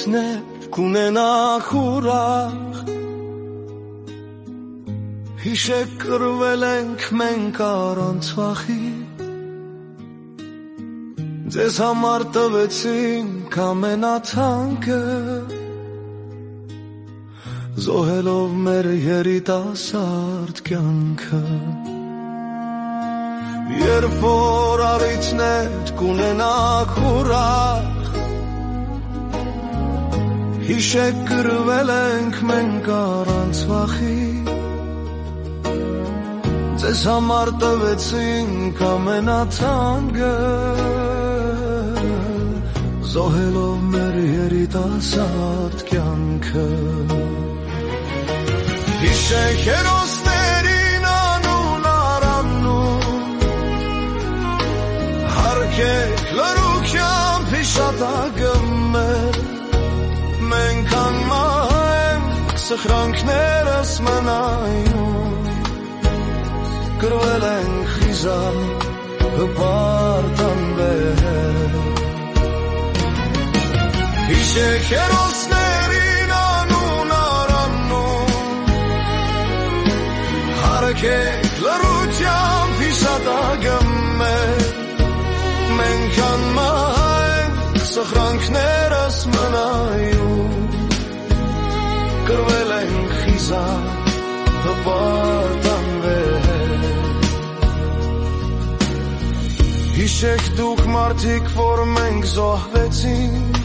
առիթներ կունենաք ուրախ Հիշեք կրվել ենք մենք առանց վախի Ձեզ համար տվեցինք ամենաթանկը Զոհելով մեր երիտասարդ կյանքը Երբ որ առիթներ կունենաք ուրախ Հիշեք կրվել ենք մենք առանց վախի Ձեզ համար տվեցինք ամենաթանկը Զոհելով մեր երիտասարդ կյանքը Հիշեք հերոսներին անուն առանուն Հարգեք լռությամբ հիշատակը մեր Մենք անմահ ենք սխրանքներս մնայուն Կրվել ենք խիզախ հպարտ անվեր Հիշեք հերոսներին անուն առանուն Հարգեք լռությամբ հիշատակը մեր Մենք անմահ ենք սխրանքներս մնայուն Կրվել ենք խիզախ հպարտ անվեր Հիշեք դուք մարդիկ, որ մենք զոհվեցինք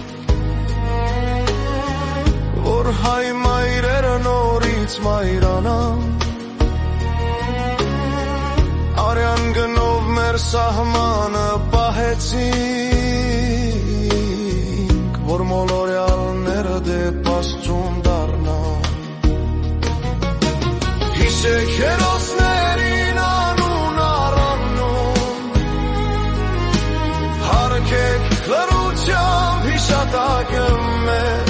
Որ հայ մայրերը նորից մայրանան Արյան գնով մեր սահմանը պահեցինք Որ մոլորյալները դեպ Աստծուն դառնան Հիշեք հերոսներին անուն առանուն Հարգեք լռությամբ հիշատակը մեր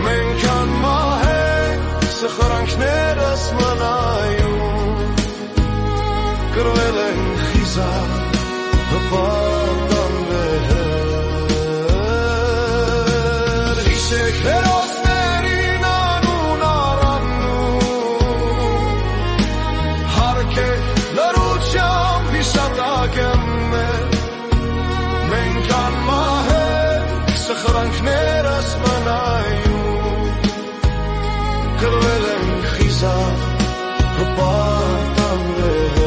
Մենք անմահ ենք սխրանքներս մնայուն Կրվել ենք խիզախ հպարտ անվեր Հիշեք հերոսներին անուն առանուն Հարգեք լռությամբ հիշատակը մեր Մենք անմահ ենք սխրանքներս մնայուն Կրվել ենք խիզախ հպարտ անվեր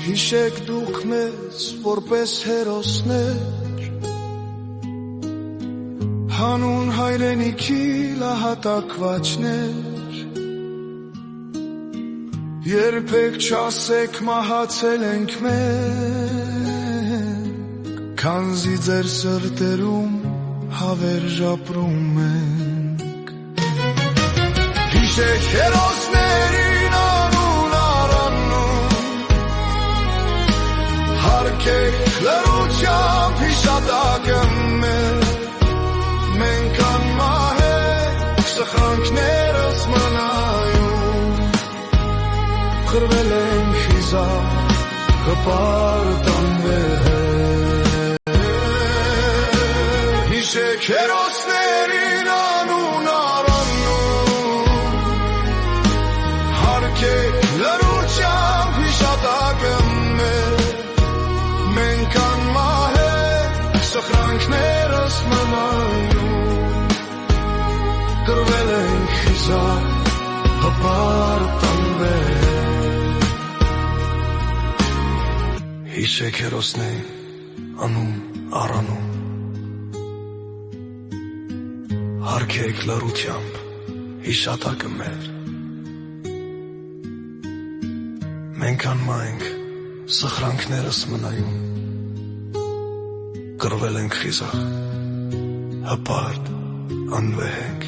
Հիշեք դուք մեզ որպես հերոսներ Հանուն հայրենիքի լահատակվածներ Երբեք չասեք մահացել ենք մենք Քանզի ձեր սրտերում հավերժ ապրում ենք Հիշեք հերոսներին անուն առանուն Հարգեք լռությամբ հիշատակը մեր Մենք անմահ ենք սխրանքներս մնայուն Կրվել ենք խիզախ հպարտ անվեր Հիշեք հերոսներին անուն առանուն Հարգեք լռությամբ հիշատակը մեր Մենք անմահ ենք սխրանքներս մնայուն Կրվել ենք խիզախ հպարտ անվեր Հիշեք հերոսներին անուն առանուն Հարգեք լռությամբ հիշատակը մեր Մենք անմահ ենք սխրանքներս մնայուն Կրվել ենք խիզախ հպարտ անվեր ենք